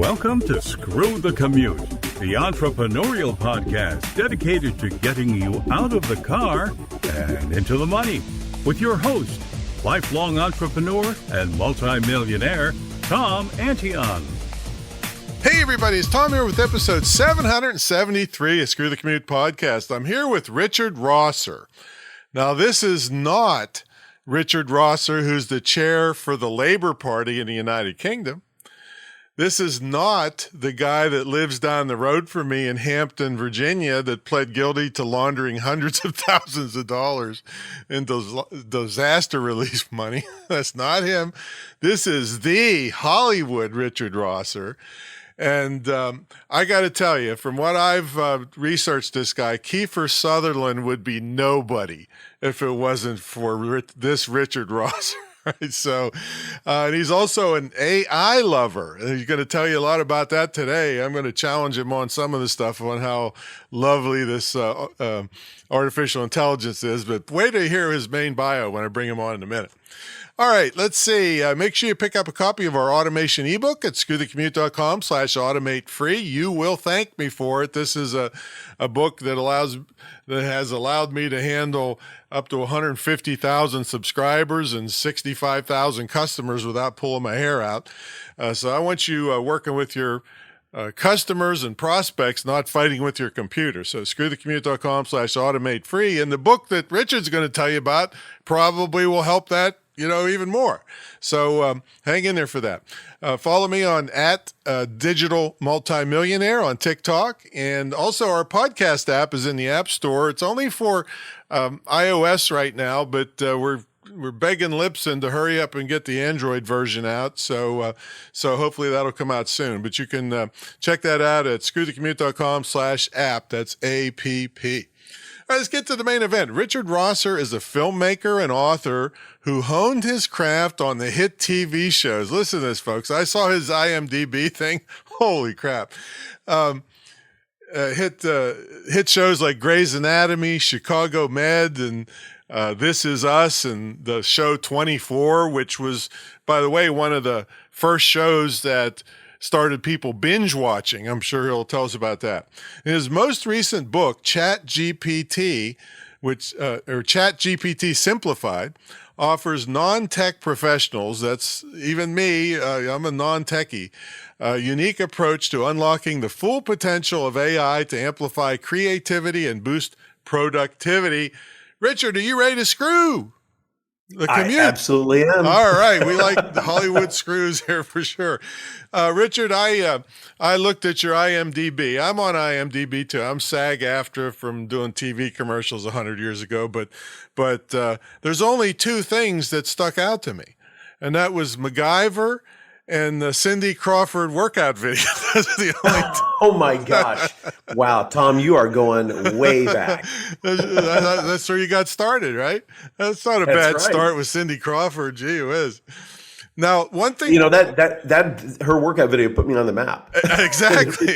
Welcome to Screw the Commute, the entrepreneurial podcast dedicated to getting you out of the car and into the money. With your host, lifelong entrepreneur and multimillionaire, Tom Antion. Hey everybody, it's Tom here with episode 773 of Screw the Commute podcast. I'm here with Richard Rosser. Now, this is not Richard Rosser, who's the chair for the Labor Party in the United Kingdom. This is not the guy that lives down the road from me in Hampton, Virginia, that pled guilty to laundering hundreds of thousands of dollars in disaster relief money. That's not him. This is the Hollywood Richard Rosser. And I got to tell you, from what I've researched this guy, Kiefer Sutherland would be nobody if it wasn't for this Richard Rosser. Right? So, and he's also an AI lover. And he's going to tell you a lot about that today. I'm going to challenge him on some of the stuff on how lovely this artificial intelligence is. But wait to hear his main bio when I bring him on in a minute. All right, let's see. Make sure you pick up a copy of our automation ebook at screwthecommute.com/automate free. You will thank me for it. This is a book that has allowed me to handle up to 150,000 subscribers and 65,000 customers without pulling my hair out. So I want you working with your customers and prospects, not fighting with your computer. So screwthecommute.com/automate free. And the book that Richard's going to tell you about probably will help that even more. So hang in there for that. Follow me on @Digital Multimillionaire on TikTok. And also our podcast app is in the App Store. It's only for iOS right now, but we're begging Lipson to hurry up and get the Android version out. So hopefully that'll come out soon. But you can check that out at screwthecommute.com/app. That's APP. All right, let's get to the main event. Richard Rosser is a filmmaker and author who honed his craft on the hit TV shows. Listen to this, folks. I saw his IMDb thing. Holy crap. Hit shows like Grey's Anatomy, Chicago Med, and This Is Us, and the show 24, which was, by the way, one of the first shows that started people binge watching. I'm sure he'll tell us about that. In his most recent book, ChatGPT, or ChatGPT Simplified, offers non-tech professionals, that's even me, I'm a non-techie, a unique approach to unlocking the full potential of AI to amplify creativity and boost productivity. Richard, are you ready to screw the commute? I absolutely am. All right. We like the Hollywood screws here for sure. Richard, I looked at your IMDb. I'm on IMDb too. I'm SAG-AFTRA from doing TV commercials 100 years ago, but there's only two things that stuck out to me, and that was MacGyver and the Cindy Crawford workout video. That's the only Oh my gosh. Wow, Tom, you are going way back. That's where you got started, right? That's not a bad start with Cindy Crawford. Gee whiz. Now, one thing, that her workout video put me on the map. Exactly.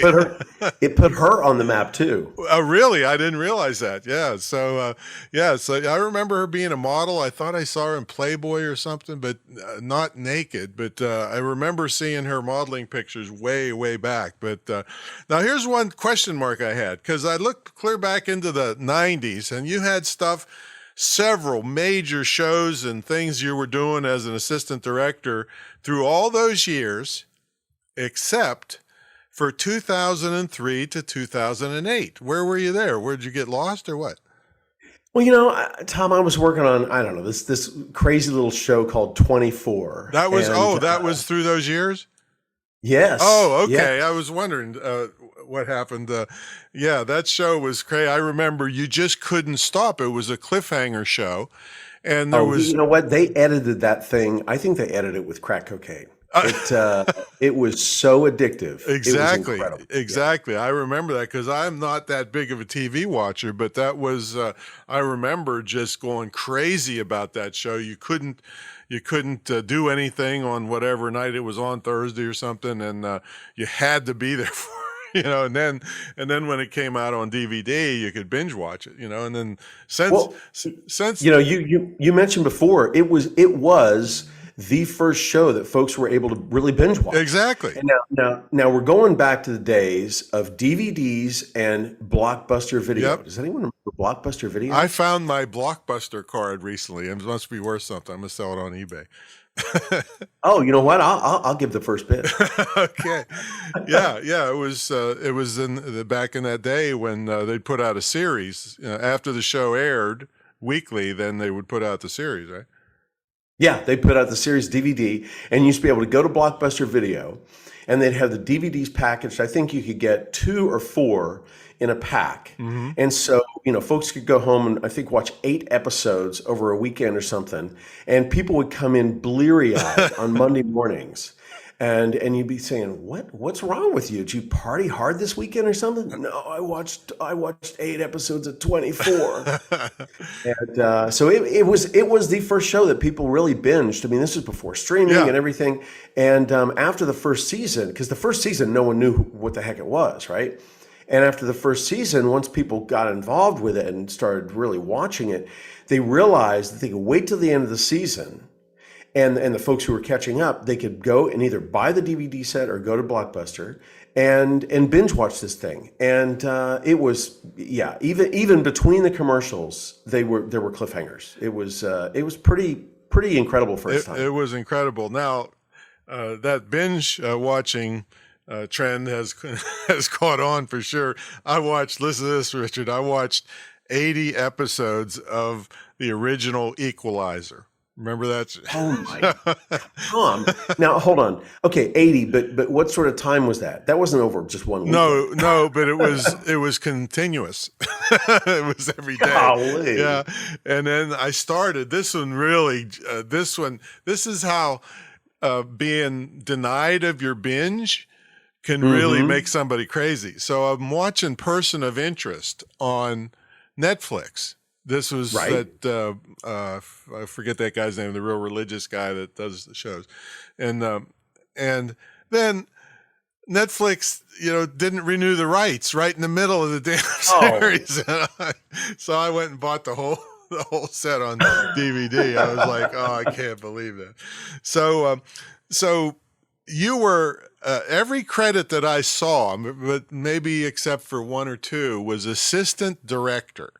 it put her on the map too. Oh, really? I didn't realize that. Yeah. So, so I remember her being a model. I thought I saw her in Playboy or something, but not naked. But I remember seeing her modeling pictures way, way back. But now here's one question mark I had, because I looked clear back into the 90s, and you had several major shows and things you were doing as an assistant director through all those years, except for 2003 to 2008. Where were you there? Where did you get lost or what? Well, Tom, I was working on, I don't know, this crazy little show called 24. That was, that was through those years? Yes. Oh, okay. Yeah. I was wondering what happened. That show was crazy. I remember you just couldn't stop. It was a cliffhanger show. And there was... You know what? They edited that thing. I think they edited it with crack cocaine. It was so addictive. Exactly. It was incredible. Exactly. Yeah. I remember that because I'm not that big of a TV watcher, but that was, I remember just going crazy about that show. You couldn't do anything on whatever night it was on, Thursday or something, and you had to be there for it, and then when it came out on DVD, you could binge watch it, and then since you mentioned before, it was the first show that folks were able to really binge watch. Exactly. And now we're going back to the days of DVDs and Blockbuster Video. Yep. Does anyone remember Blockbuster Video? I found my Blockbuster card recently. It must be worth something. I'm gonna sell it on eBay. Oh, you know what? I'll give the first bid. Okay. Yeah. It was back in that day when they'd put out a series after the show aired weekly. Then they would put out the series, right? Yeah, they put out the series DVD, and you used to be able to go to Blockbuster Video, and they'd have the DVDs packaged. I think you could get 2 or 4 in a pack. Mm-hmm. And so, folks could go home and I think watch 8 episodes over a weekend or something. And people would come in bleary-eyed on Monday mornings. And you'd be saying, what's wrong with you? Did you party hard this weekend or something? No, I watched 8 episodes of 24. And so it was the first show that people really binged. I mean, this was before streaming and everything. And after the first season, because the first season, no one knew what the heck it was, right? And after the first season, once people got involved with it and started really watching it, they realized that they could wait till the end of the season. And the folks who were catching up, they could go and either buy the DVD set or go to Blockbuster and binge watch this thing. And it was, even between the commercials, there were cliffhangers. It was pretty incredible for its time. It was incredible. Now, that binge watching trend has caught on for sure. Listen to this, Richard. I watched 80 episodes of the original Equalizer. Remember that? Oh my Tom. Now hold on. Okay, 80, but what sort of time was that? That wasn't over just one week. No, but it was continuous. It was every day. Golly. Yeah. And then I started this one really this is how being denied of your binge can really make somebody crazy. So I'm watching Person of Interest on Netflix. This was that I forget that guy's name, the real religious guy that does the shows, and then Netflix, didn't renew the rights right in the middle of the damn series, so I went and bought the whole set on DVD. I was like, oh, I can't believe that. So you were every credit that I saw, but maybe except for 1 or 2, was assistant director.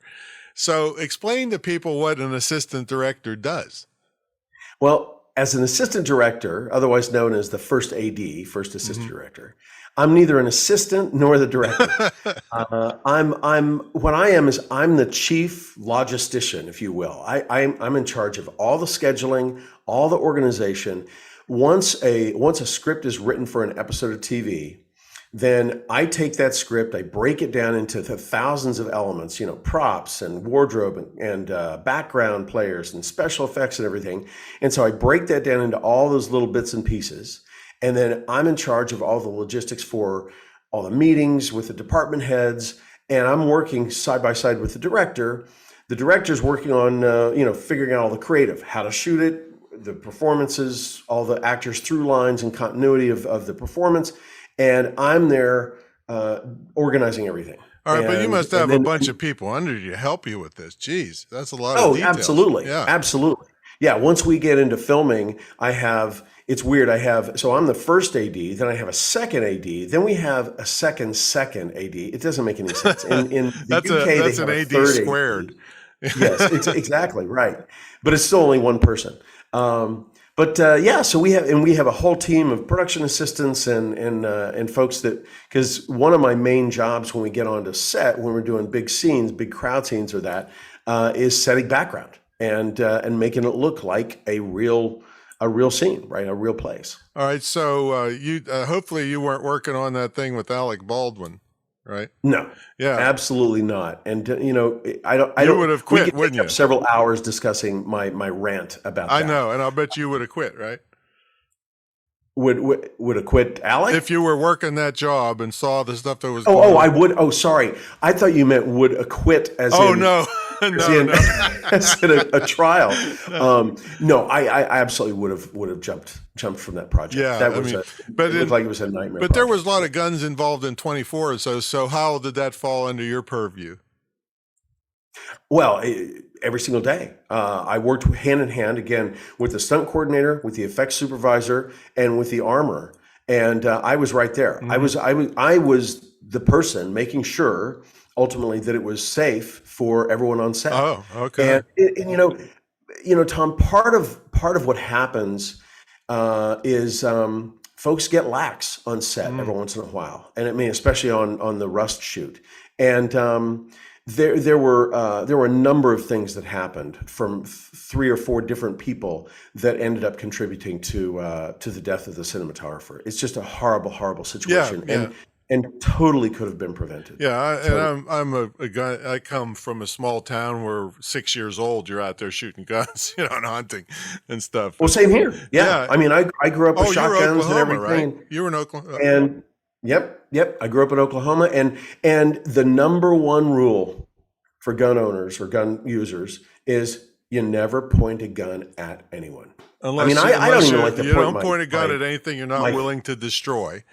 So explain to people what an assistant director does. Well, as an assistant director, otherwise known as the first AD, first assistant director, I'm neither an assistant nor the director. I'm the chief logistician, if you will. I'm in charge of all the scheduling, all the organization. Once a script is written for an episode of TV, then I take that script, I break it down into the thousands of elements, props and wardrobe and background players and special effects and everything. And so I break that down into all those little bits and pieces. And then I'm in charge of all the logistics for all the meetings with the department heads. And I'm working side by side with the director. The director's working on, figuring out all the creative, how to shoot it, the performances, all the actors' through lines and continuity of the performance. And I'm there organizing everything. All right, but you must have a bunch of people under you to help you with this. Jeez, that's a lot of details. Oh, absolutely. Yeah. Absolutely. Yeah, once we get into filming, it's weird. So I'm the first AD, then I have a second AD, then we have a second AD. It doesn't make any sense. In the UK, that's an AD squared. Yes, it's exactly right. But it's still only one person. So we have a whole team of production assistants and folks because one of my main jobs when we get onto set, when we're doing big scenes, big crowd scenes is setting background and making it look like a real scene, right? A real place. All right. So you hopefully you weren't working on that thing with Alec Baldwin, right? No. Yeah. Absolutely not. And I don't. You would have quit, wouldn't you? Several hours discussing my rant about that. I know, and I'll bet you would have quit, right? Would have quit, Alec? If you were working that job and saw the stuff that was going on. I would. Oh, sorry. I thought you meant would acquit as in. No. As in a trial. No, I absolutely would have jumped from that project. Yeah, it looked like it was a nightmare. But there was a lot of guns involved in 24 or so. So how did that fall under your purview? Well, every single day. I worked hand in hand again with the stunt coordinator, with the effects supervisor, and with the armor. And I was right there. I was the person making sure ultimately that it was safe for everyone on set. Oh, okay. And Tom, part of what happens is folks get lax on set every once in a while, and I mean especially on the Rust shoot. And there were a number of things that happened from 3 or 4 different people that ended up contributing to the death of the cinematographer. It's just a horrible, horrible situation, Yeah. and totally could have been prevented. Yeah, So, and I'm a guy. I come from a small town where 6 years old, you're out there shooting guns, and hunting and stuff. well, same here. Yeah, Yeah. I mean, I grew up with Oh, you were shotguns and Oklahoma, everything. right? You were in Oklahoma. And yep. I grew up in Oklahoma, and the number one rule for gun owners or gun users is you never point a gun at anyone. Unless I don't even like to you point don't point a gun at anything you're not my- willing to destroy.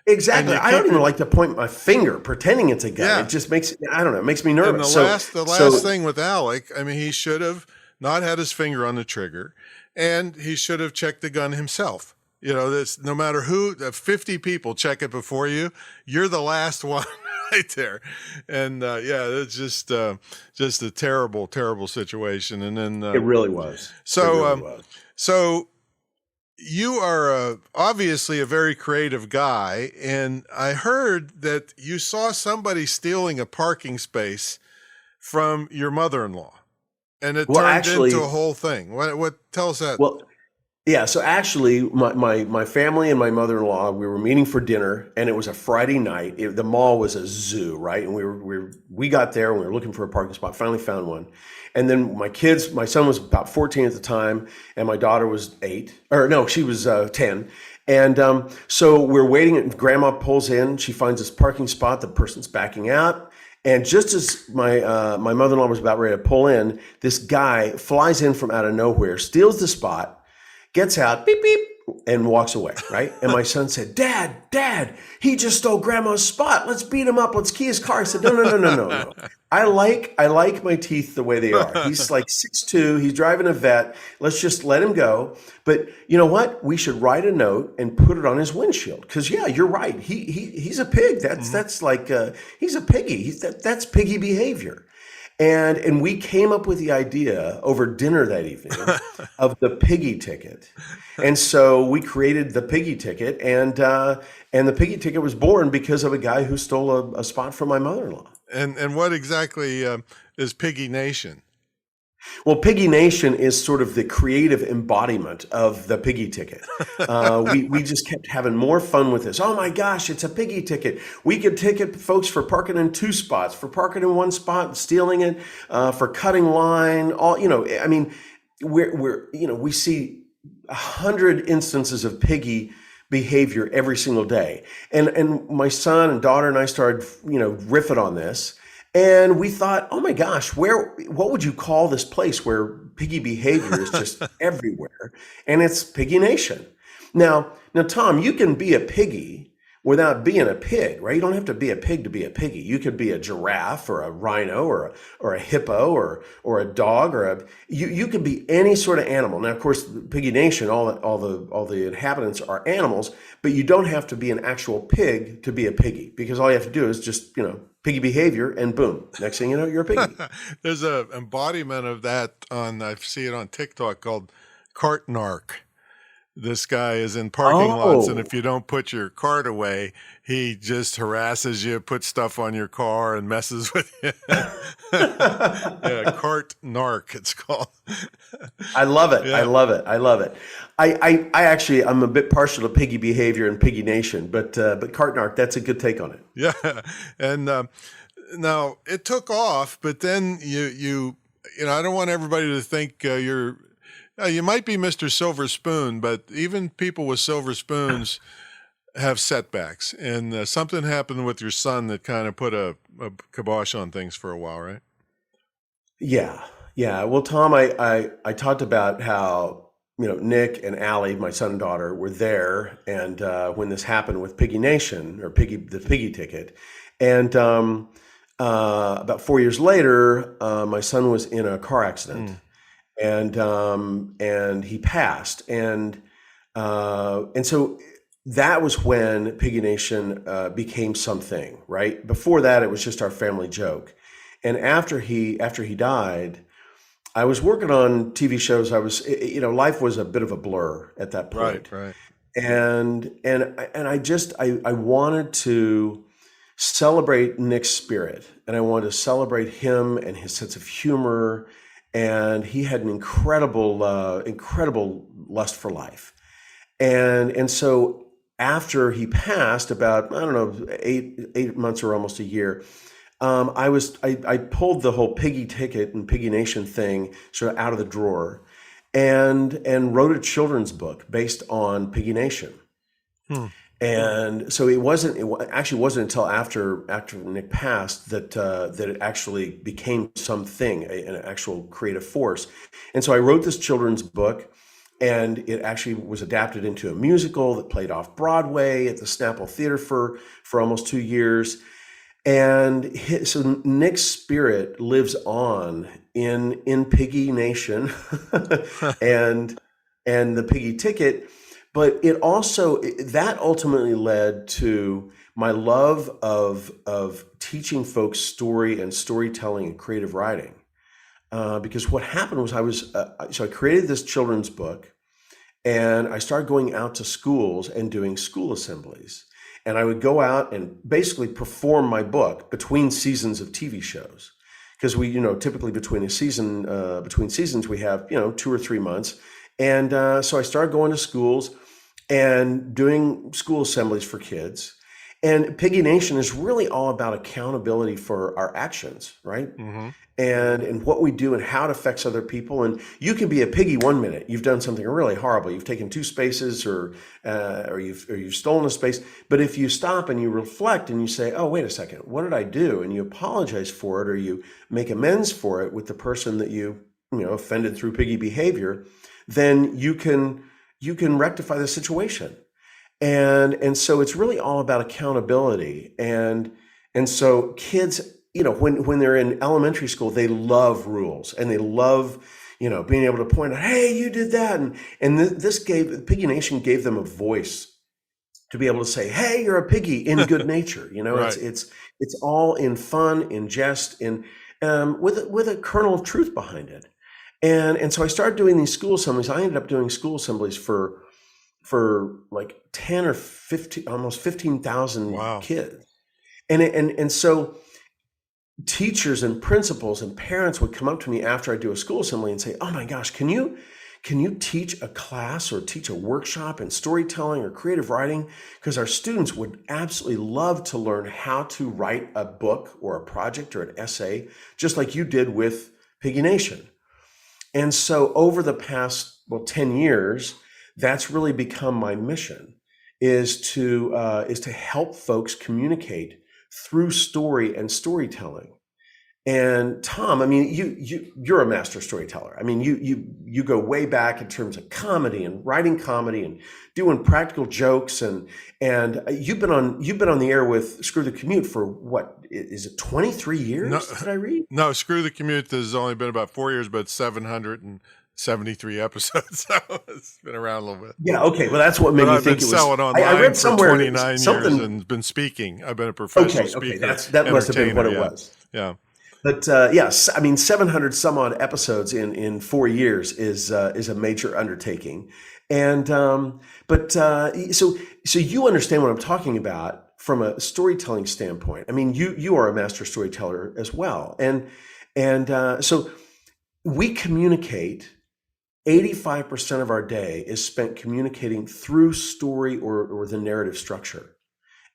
Exactly. And you I don't keep even your- like to point my finger pretending it's a gun. Yeah. It just makes it makes me And nervous. the last thing with Alec, I mean, he should have not had his finger on the trigger, and he should have checked the gun himself. This no matter who, 50 people check it before you, you're the last one right there. And it's just a terrible, terrible situation. And then it really was. So, It really was. so you are obviously a very creative guy, and I heard that you saw somebody stealing a parking space from your mother-in-law, and it turned into a whole thing. What tell us that? Well, yeah. So actually, my family and my mother-in-law, we were meeting for dinner, and it was a Friday night. The mall was a zoo, right? And we got there, and we were looking for a parking spot. Finally found one, and then my son was about 14 at the time, and my daughter was 8, or no, she was 10. And so we're waiting, and Grandma pulls in. She finds this parking spot. The person's backing out. And just as my mother-in-law was about ready to pull in, this guy flies in from out of nowhere, steals the spot, gets out, beep, beep, and walks away, right? And my son said, Dad, he just stole Grandma's spot. Let's beat him up. Let's key his car. I said, No. I like my teeth the way they are. He's like 6'2". He's driving a vet. Let's just let him go. But you know what? We should write a note and put it on his windshield. Because yeah, you're right. He's a pig. That's like he's a piggy. That's piggy behavior. And we came up with the idea over dinner that evening of the piggy ticket. And so we created the piggy ticket, and the piggy ticket was born because of a guy who stole a spot from my mother-in-law. And what exactly is Piggy Nation? Well, Piggy Nation is sort of the creative embodiment of the piggy ticket. We just kept having more fun with this. Oh my gosh, it's a piggy ticket. We could ticket folks for parking in 2 spots, for parking in 1 spot, stealing it, for cutting line. I mean, we see 100 instances of piggy behavior every single day. And my son and daughter and I started, riffing on this. And we thought, oh my gosh, what would you call this place where piggy behavior is just everywhere? And it's Piggy Nation. Now, Tom, you can be a piggy without being a pig, right? You don't have to be a pig to be a piggy. You could be a giraffe or a rhino or a hippo or a dog you could be any sort of animal. Now, of course, Piggy Nation, all the inhabitants are animals, but you don't have to be an actual pig to be a piggy, because all you have to do is just, piggy behavior, and boom, next thing you know, you're a piggy. There's a embodiment of that I see it on TikTok called cart narc. This guy is in parking lots, and if you don't put your cart away, he just harasses you, puts stuff on your car, and messes with you. Yeah, cart narc, it's called. I love it. Yeah. I love it. I actually, I'm a bit partial to piggy behavior and Piggy Nation, but cart narc, that's a good take on it. Yeah, and now it took off, but then you I don't want everybody to think you might be Mr. Silver Spoon, but even people with silver spoons have setbacks. And something happened with your son that kind of put a kibosh on things for a while, right? Yeah. Well, Tom, I talked about how, Nick and Allie, my son and daughter, were there, and when this happened with Piggy Nation or the piggy ticket, and about 4 years later, my son was in a car accident, and he passed, and so that was when Piggy Nation became something. Right before that, it was just our family joke, and after he died, I was working on TV shows. Life was a bit of a blur at that point. Right. I wanted to celebrate Nick's spirit, and I wanted to celebrate him and his sense of humor, and he had an incredible lust for life, and so after he passed, about, I don't know, 8 months or almost a year, I pulled the whole Piggy ticket and Piggy Nation thing sort of out of the drawer, and wrote a children's book based on Piggy Nation. And so it actually wasn't until after Nick passed that it actually became something, an actual creative force. And so I wrote this children's book, and it actually was adapted into a musical that played off Broadway at the Snapple Theater for almost 2 years. And so Nick's spirit lives on in Piggy Nation and the Piggy ticket. But that ultimately led to my love of teaching folks story and storytelling and creative writing. Because what happened was I created this children's book, and I started going out to schools and doing school assemblies. And I would go out and basically perform my book between seasons of TV shows. Because we, typically between seasons, we have, 2 or 3 months. And so I started going to schools and doing school assemblies for kids. And Piggy Nation is really all about accountability for our actions, right? And what we do and how it affects other people. And you can be a piggy 1 minute. You've done something really horrible. You've taken 2 spaces, or you've stolen a space. But if you stop and you reflect and you say, "Oh, wait a second, what did I do?" and you apologize for it, or you make amends for it with the person that you offended through piggy behavior, then you can rectify the situation. And so it's really all about accountability. And so kids, when they're in elementary school, they love rules, and they love, being able to point out, "Hey, you did that." And Piggy Nation gave them a voice to be able to say, "Hey, you're a piggy," in good nature. Right. It's all in fun, in jest, in with a kernel of truth behind it. And so I started doing these school assemblies. I ended up doing school assemblies for like 10 or 15, almost 15,000 Wow. kids. And so teachers and principals and parents would come up to me after I do a school assembly and say, "Oh my gosh, can you teach a class or teach a workshop in storytelling or creative writing? Because our students would absolutely love to learn how to write a book or a project or an essay, just like you did with Piggy Nation." And so over the past 10 years, that's really become my mission, is to help folks communicate through story and storytelling. And Tom, I mean, you're a master storyteller. I mean, you go way back in terms of comedy and writing comedy and doing practical jokes, and you've been on the air with Screw the Commute for what is it, 23 years? No, did I read? No, Screw the Commute has only been about 4 years, but 773 episodes. So it's been around a little bit. Yeah. Okay. Well, that's what made me I've think been it was. selling online I read for somewhere 29 years and been speaking. I've been a professional speaker. That must have been what it was. Yeah. But yes, I mean, 700 some odd episodes in 4 years is a major undertaking. And so you understand what I'm talking about from a storytelling standpoint. I mean, you are a master storyteller as well, and so we communicate. 85% of our day is spent communicating through story or the narrative structure.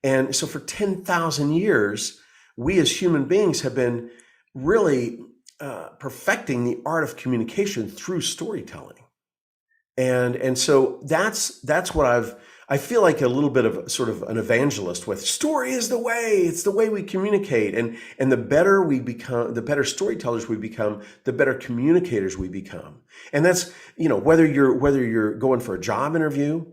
And so for 10,000 years, we as human beings have been really perfecting the art of communication through storytelling. And so that's what I feel like a little bit of sort of an evangelist with. Story is the way. It's the way we communicate. And the better we become, the better storytellers we become, the better communicators we become. And that's, whether you're going for a job interview,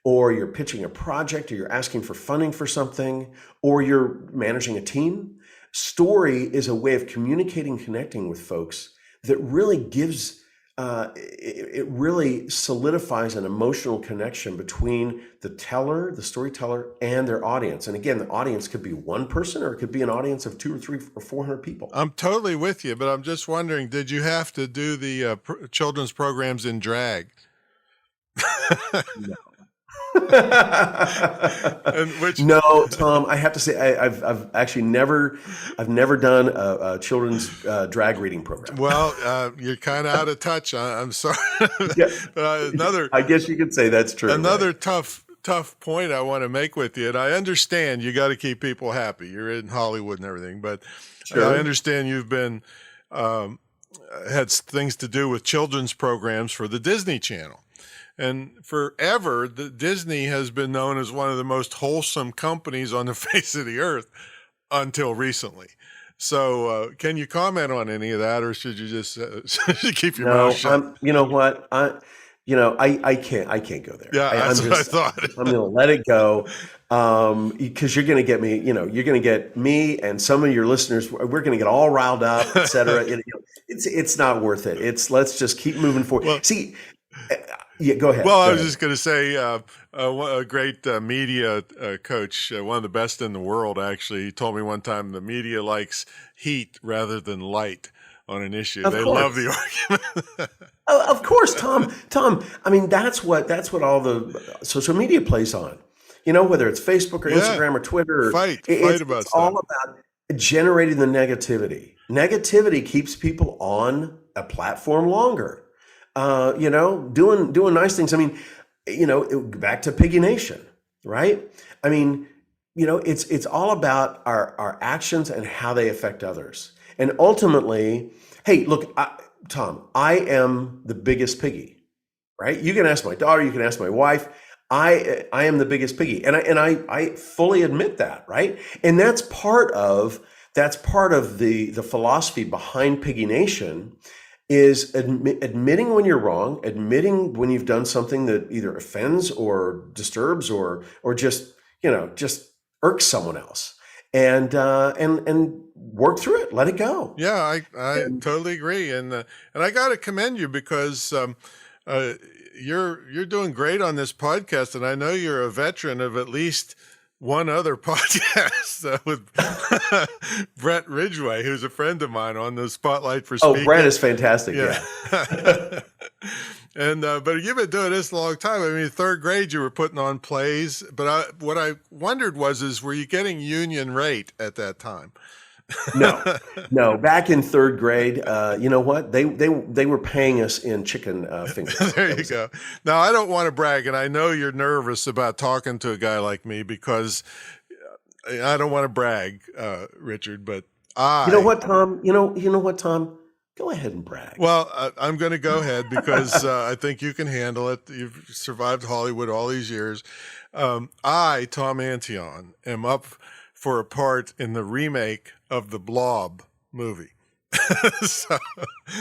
or you're pitching a project, or you're asking for funding for something, or you're managing a team. Story is a way of communicating, connecting with folks that really gives, it really solidifies an emotional connection between the storyteller, and their audience. And again, the audience could be one person, or it could be an audience of 200 or 300 or 400 people. I'm totally with you, but I'm just wondering, did you have to do the children's programs in drag? No. And No, Tom, I have to say I've actually never done a children's drag reading program. Well, you're kind of out of touch. I'm sorry. Yeah. I guess you could say that's true. Another right? tough point I want to make with you, and I understand you got to keep people happy. You're in Hollywood and everything, but Sure. I understand you've been had things to do with children's programs for the Disney Channel. And forever, Disney has been known as one of the most wholesome companies on the face of the earth until recently. So can you comment on any of that, or should you just keep your mouth shut? You know what? I can't go there. Yeah, that's what I thought. I'm going to let it go, because you're going to get me, you're going to get me and some of your listeners, we're going to get all riled up, et cetera. It's not worth it. Let's just keep moving forward. Well, See, yeah, go ahead. Well, I was just going to say, a great media coach, one of the best in the world, actually, he told me one time the media likes heat rather than light on an issue. They love the argument. Of course, Tom. I mean, that's what all the social media plays on. Whether it's Facebook or Instagram or Twitter. It's all about generating the negativity. Negativity keeps people on a platform longer. Doing nice things. I mean, back to Piggy Nation, right? I mean, it's all about our actions and how they affect others. And ultimately, hey, look, Tom, I am the biggest piggy, right? You can ask my daughter, you can ask my wife. I am the biggest piggy, and I fully admit that, right? And that's part of the philosophy behind Piggy Nation. Is admitting when you're wrong, admitting when you've done something that either offends or disturbs or just irks someone else, and work through it, let it go. Yeah, I totally agree, and I got to commend you because you're doing great on this podcast, and I know you're a veteran of at least one other podcast with Brett Ridgway, who's a friend of mine on the Spotlight for Speaking. Oh, Brett is fantastic. Yeah. And but you've been doing this a long time. I mean, third grade, you were putting on plays. But what I wondered was were you getting union rate at that time? No. Back in third grade, you know what? They were paying us in chicken fingers. There you go. Now, I don't want to brag, and I know you're nervous about talking to a guy like me because I don't want to brag, Richard, but You know what, Tom? You know what, Tom? Go ahead and brag. Well, I'm going to go ahead because I think you can handle it. You've survived Hollywood all these years. I, Tom Antion, am up for a part in the remake of the Blob movie.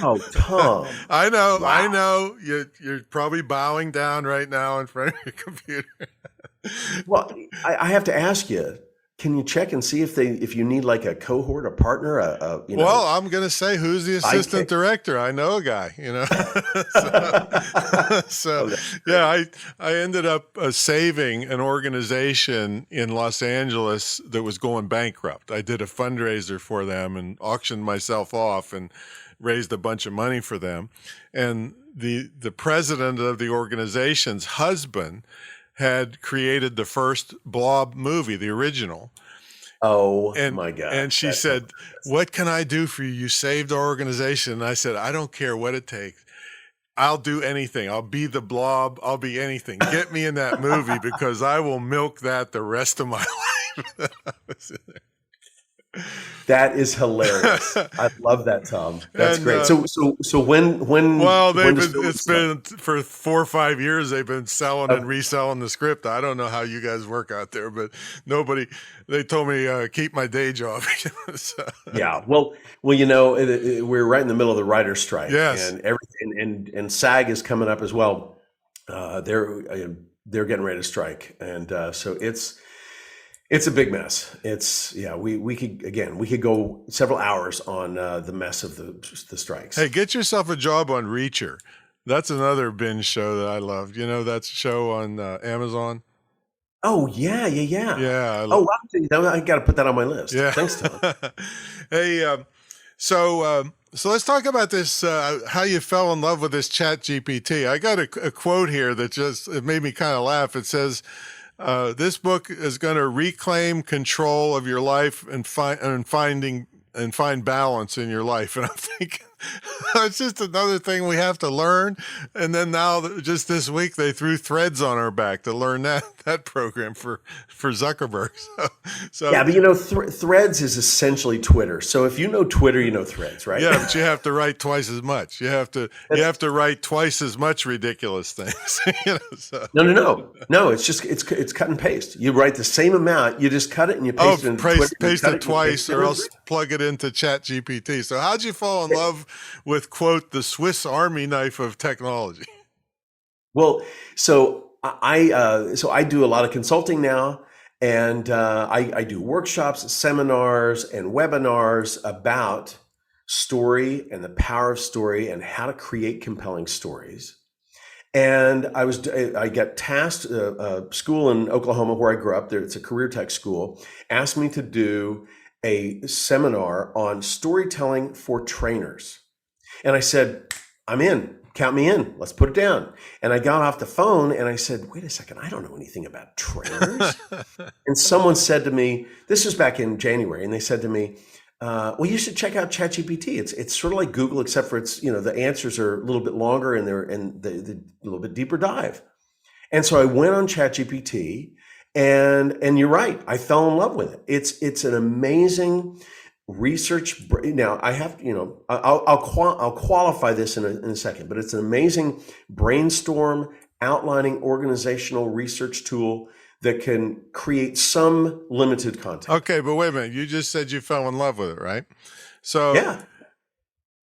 Oh, Tom. I know. Wow. I know. You're probably bowing down right now in front of your computer. Well, I have to ask you, can you check and see if you need like a cohort, a partner, Well, I'm going to say who's the assistant director. I know a guy, So yeah, I ended up saving an organization in Los Angeles that was going bankrupt. I did a fundraiser for them and auctioned myself off and raised a bunch of money for them. And the president of the organization's husband had created the first Blob movie, the original. Oh, my God. And she said, "What can I do for you? You saved our organization." And I said, "I don't care what it takes. I'll do anything. I'll be the Blob. I'll be anything. Get me in that movie because I will milk that the rest of my life." That is hilarious. I love that, Tom. That's great. So when well, it's been for 4 or 5 years. They've been selling and reselling the script. I don't know how you guys work out there, but they told me keep my day job. So. Yeah. Well, we're right in the middle of the writer's strike. Yes. And everything and SAG is coming up as well. They're getting ready to strike, and so It's a big mess. We could go several hours on the mess of the strikes. Hey, get yourself a job on Reacher. That's another binge show that I loved. You know, that show on Amazon. Oh yeah, yeah, yeah. Yeah. Oh, wow. I got to put that on my list. Yeah. Thanks, Tom. Hey, so let's talk about this. How you fell in love with this ChatGPT. I got a quote here that it made me kind of laugh. It says, "This book is going to reclaim control of your life and find balance in your life." And I'm thinking, it's just another thing we have to learn. And then now, just this week, they threw Threads on our back to learn that program for Zuckerberg. So yeah, but Threads is essentially Twitter. So if you know Twitter, you know Threads, right? Yeah, but you have to write twice as much. You have to write twice as much ridiculous things. No. It's cut and paste. You write the same amount. You just cut it and you paste it. Paste it twice, or else plug it into ChatGPT. So how'd you fall in love with, quote, the Swiss Army knife of technology? Well, so I do a lot of consulting now, and I do workshops, seminars, and webinars about story and the power of story and how to create compelling stories. And I got tasked, a school in Oklahoma where I grew up, it's a career tech school, asked me to do a seminar on storytelling for trainers. And I said, I'm in, count me in, let's put it down. And I got off the phone and I said, wait a second, I don't know anything about trainers. And someone said to me, this was back in January, and they said to me, well, you should check out ChatGPT. It's sort of like Google, except for the answers are a little bit longer and they're a little bit deeper dive. And so I went on ChatGPT, and you're right, I fell in love with it. It's an amazing research. Now I have, I'll qualify this in a second, but it's an amazing brainstorm, outlining, organizational research tool that can create some limited content. Okay, but wait a minute. You just said you fell in love with it, right? So yeah.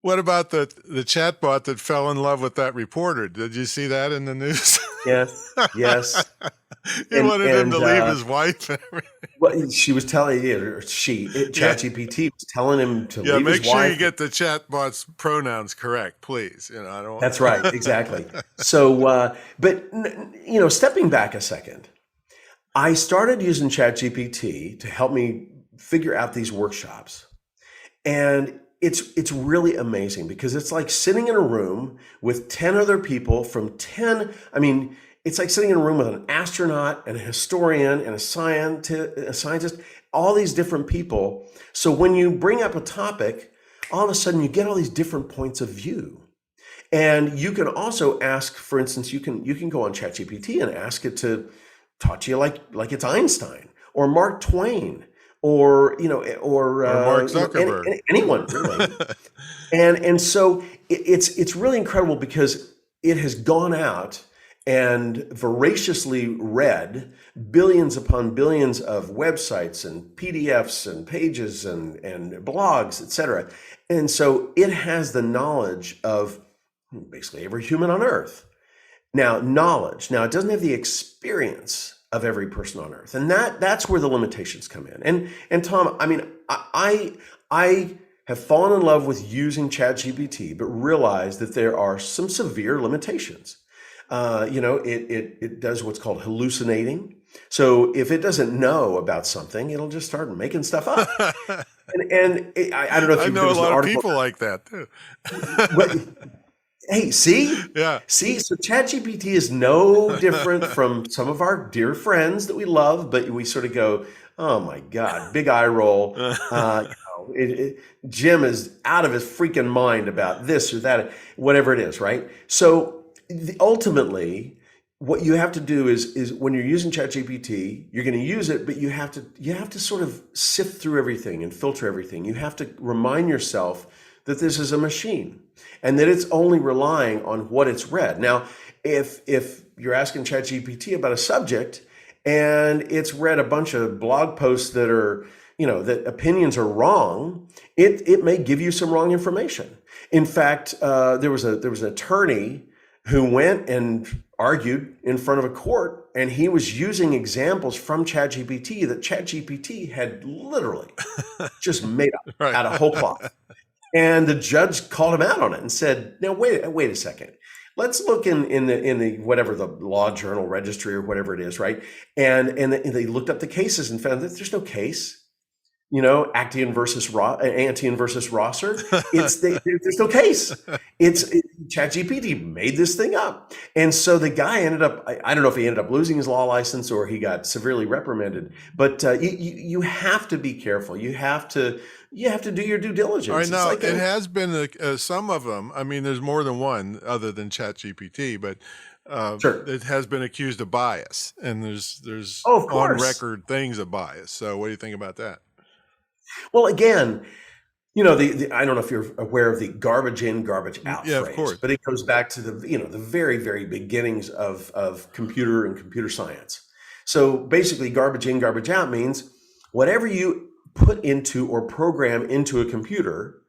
What about the chatbot that fell in love with that reporter? Did you see that in the news? Yes. He wanted him to leave his wife and everything. Well, she was telling ChatGPT was telling him to leave his wife. Yeah, make sure you get the chatbot's pronouns correct, please. I don't. That's right, exactly. So, but stepping back a second, I started using ChatGPT to help me figure out these workshops, and it's really amazing because it's like sitting in a room with 10 other people from 10. I mean, it's like sitting in a room with an astronaut and a historian and a scientist, all these different people. So when you bring up a topic, all of a sudden you get all these different points of view. And you can also ask, for instance, you can go on ChatGPT and ask it to talk to you like it's Einstein or Mark Twain or Mark Zuckerberg, anyone really. and so it's really incredible because it has gone out and voraciously read billions upon billions of websites and PDFs and pages and blogs, etc. And so it has the knowledge of basically every human on earth. Now, knowledge. Now, it doesn't have the experience of every person on earth. And that's where the limitations come in. And Tom, I mean, I have fallen in love with using ChatGPT, but realize that there are some severe limitations. It does what's called hallucinating. So if it doesn't know about something, it'll just start making stuff up. I don't know if I know a lot of people like that too. Hey, see? Yeah. See, so ChatGPT is no different from some of our dear friends that we love, but we sort of go, oh my God, big eye roll. Jim is out of his freaking mind about this or that, whatever it is, right? So ultimately, what you have to do is when you're using ChatGPT, you're going to use it, but you have to sort of sift through everything and filter everything. You have to remind yourself that this is a machine and that it's only relying on what it's read. Now, if you're asking ChatGPT about a subject and it's read a bunch of blog posts that are, that opinions are wrong, it may give you some wrong information. In fact, there was an attorney who went and argued in front of a court and he was using examples from ChatGPT that ChatGPT had literally just made up Right. out of whole cloth. And the judge called him out on it and said, "Now wait a second. Let's look in the whatever the law journal registry or whatever it is, right?" And they looked up the cases and found that there's no case. Antian versus Rosser. There's no case. ChatGPT made this thing up, and so the guy ended up. I don't know if he ended up losing his law license or he got severely reprimanded. But you have to be careful. You have to do your due diligence. All right, now it has been some of them. I mean, there's more than one other than ChatGPT, but Sure. it has been accused of bias, and there's Oh, of on course. record things of bias. So, what do you think about that? Well, again, I don't know if you're aware of the garbage in, garbage out Yeah, of phrase, course. but it goes back to the very, very beginnings of computer and computer science. So basically, garbage in, garbage out means whatever you put into or program into a computer,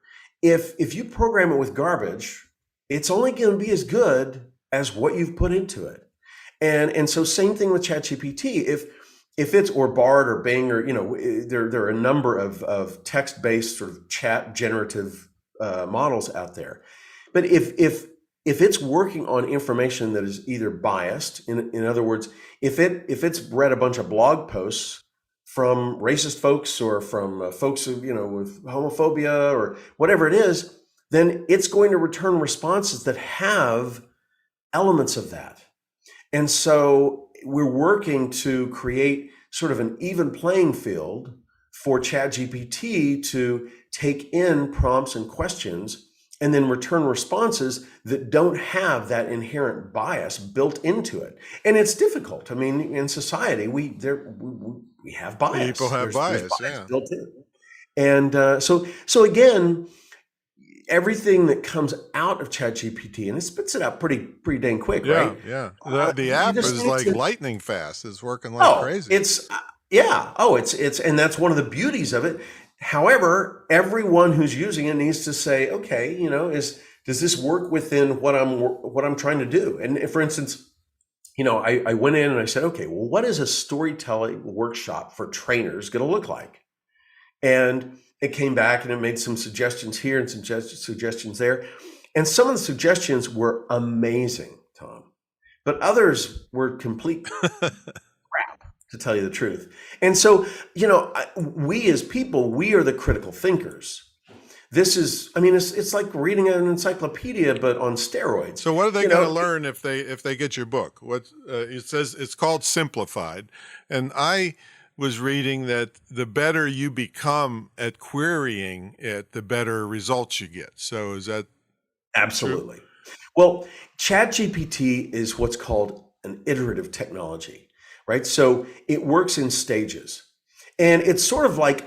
if you program it with garbage, it's only going to be as good as what you've put into it. And so same thing with ChatGPT. If it's or Bard or Bing or there are a number of text-based sort of chat generative models out there, but if it's working on information that is either biased, in other words, if it's read a bunch of blog posts from racist folks or from folks with homophobia or whatever it is, then it's going to return responses that have elements of that. And so we're working to create sort of an even playing field for ChatGPT to take in prompts and questions and then return responses that don't have that inherent bias built into it. And it's difficult. I mean, in society, we have bias. People have bias, bias built in. And so again, everything that comes out of ChatGPT, and it spits it out pretty dang quick, right? Yeah. The app is like lightning fast. It's working like crazy. It's and that's one of the beauties of it. However, everyone who's using it needs to say, okay, does this work within what I'm trying to do? And for instance, I went in and I said, okay, well, what is a storytelling workshop for trainers going to look like? And it came back and it made some suggestions here and some suggestions there. And some of the suggestions were amazing, Tom, but others were complete crap, to tell you the truth. And so, we as people, we are the critical thinkers. This is, it's like reading an encyclopedia, but on steroids. So what are they going to learn if they get your book? It says it's called Simplified. And I was reading that the better you become at querying it, the better results you get. So is that absolutely true? Well, ChatGPT is what's called an iterative technology, right? So it works in stages. And it's sort of like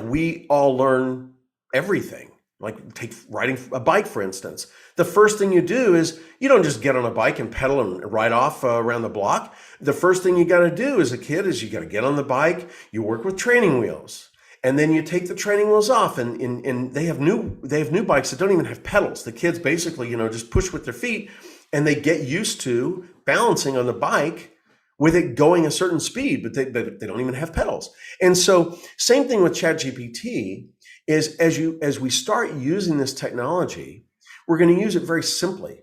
we all learn everything. Like take riding a bike, for instance. The first thing you do is you don't just get on a bike and pedal and ride off around the block. The first thing you got to do as a kid is you got to get on the bike. You work with training wheels, and then you take the training wheels off. And they have new bikes that don't even have pedals. The kids basically just push with their feet, and they get used to balancing on the bike with it going a certain speed, but they don't even have pedals. And so same thing with ChatGPT. Is as we start using this technology, we're going to use it very simply.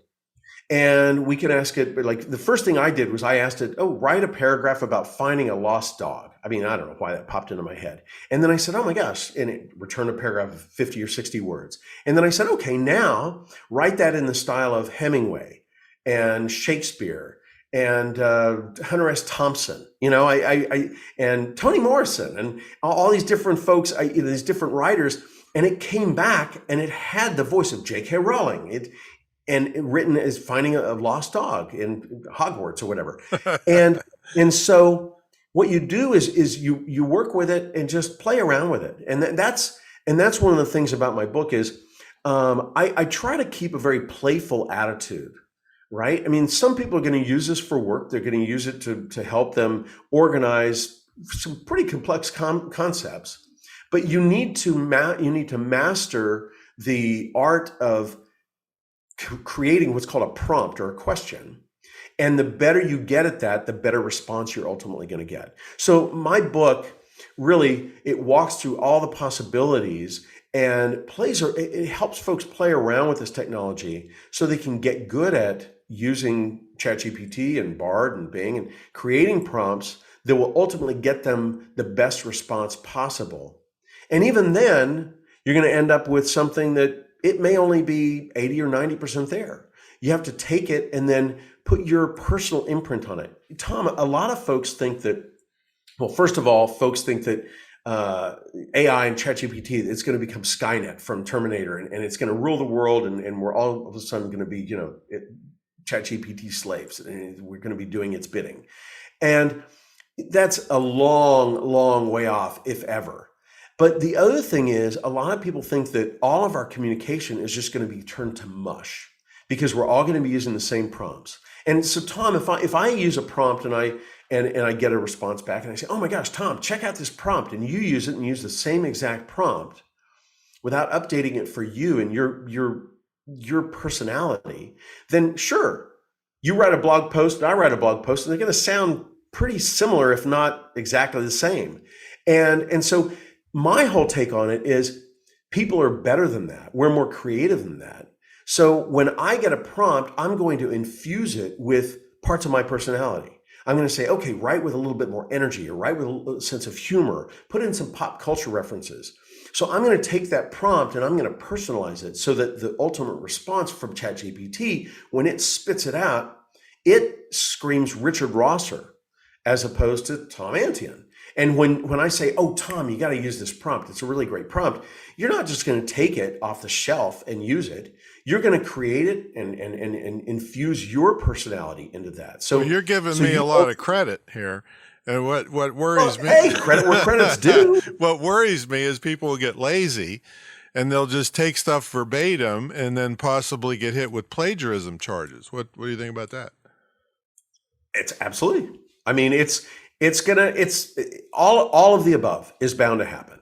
And we can ask it, like the first thing I did was I asked it, write a paragraph about finding a lost dog. I don't know why that popped into my head. And then I said, oh my gosh, and it returned a paragraph of 50 or 60 words. And then I said, okay, now write that in the style of Hemingway and Shakespeare and Hunter S. Thompson, and Toni Morrison and all these different folks, these different writers, and it came back and it had the voice of J.K. Rowling, written as finding a lost dog in Hogwarts or whatever, and so what you do is you work with it and just play around with it, and that's one of the things about my book is I try to keep a very playful attitude. Right? Some people are going to use this for work. They're going to use it to help them organize some pretty complex concepts. But you need to master the art of creating what's called a prompt or a question, And the better you get at that, the better response you're ultimately going to get. So my book really, it walks through all the possibilities and it helps folks play around with this technology so they can get good at using ChatGPT and Bard and Bing and creating prompts that will ultimately get them the best response possible. And even then, you're going to end up with something that it may only be 80 or 90% there. You have to take it and then put your personal imprint on it. Tom, a lot of folks think that, well, first of all, folks think that AI and ChatGPT, it's going to become Skynet from Terminator, and it's going to rule the world, and we're all of a sudden going to be, ChatGPT slaves, and we're going to be doing its bidding. And that's a long, long way off, if ever. But the other thing is, a lot of people think that all of our communication is just going to be turned to mush because we're all going to be using the same prompts. And so, Tom, if I use a prompt and I get a response back and I say, oh my gosh, Tom, check out this prompt, and you use it and use the same exact prompt without updating it for you and your personality, then sure, you write a blog post and I write a blog post, and they're going to sound pretty similar, if not exactly the same. And so my whole take on it is people are better than that. We're more creative than that. So when I get a prompt, I'm going to infuse it with parts of my personality. I'm going to say, okay, write with a little bit more energy, or write with a sense of humor, put in some pop culture references. So I'm going to take that prompt and I'm going to personalize it so that the ultimate response from ChatGPT, when it spits it out, it screams Richard Rosser as opposed to Tom Antion. And when I say, oh, Tom, you got to use this prompt, it's a really great prompt, you're not just going to take it off the shelf and use it. You're going to create it and infuse your personality into that. So well, you're giving me a lot of credit here. And what worries me? Hey, credit where credit's due. What worries me is people will get lazy and they'll just take stuff verbatim and then possibly get hit with plagiarism charges. What do you think about that? It's absolutely. I mean, it's all of the above is bound to happen.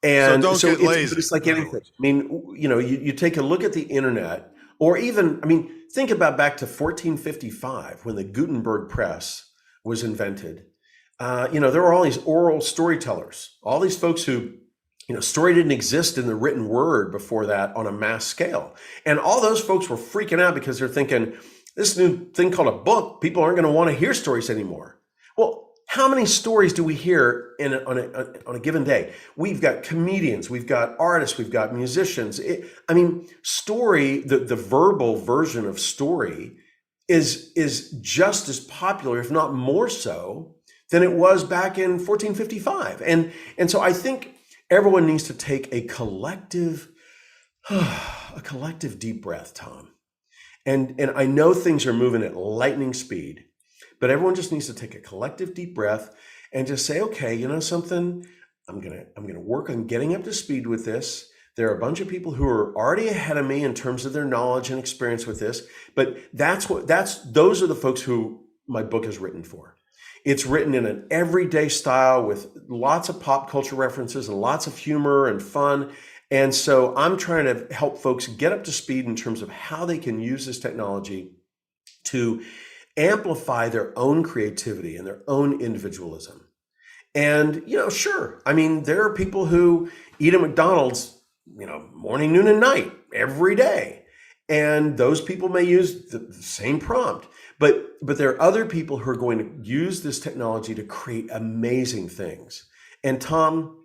And so don't get lazy. It's like anything. I mean, you take a look at the internet, or even, I mean, think about back to 1455 when the Gutenberg press was invented. There were all these oral storytellers, all these folks who, story didn't exist in the written word before that on a mass scale. And all those folks were freaking out because they're thinking, this new thing called a book, people aren't going to want to hear stories anymore. Well, how many stories do we hear on a given day? We've got comedians, we've got artists, we've got musicians. Story, the verbal version of story is just as popular, if not more so, than it was back in 1455. And so I think everyone needs to take a collective deep breath, Tom. And I know things are moving at lightning speed, but everyone just needs to take a collective deep breath and just say, okay, you know something? I'm gonna work on getting up to speed with this. There are a bunch of people who are already ahead of me in terms of their knowledge and experience with this, but those are the folks who my book is written for. It's written in an everyday style with lots of pop culture references and lots of humor and fun. And so I'm trying to help folks get up to speed in terms of how they can use this technology to amplify their own creativity and their own individualism. And, sure, there are people who eat at McDonald's, morning, noon, and night every day. And those people may use the same prompt. But there are other people who are going to use this technology to create amazing things. And Tom,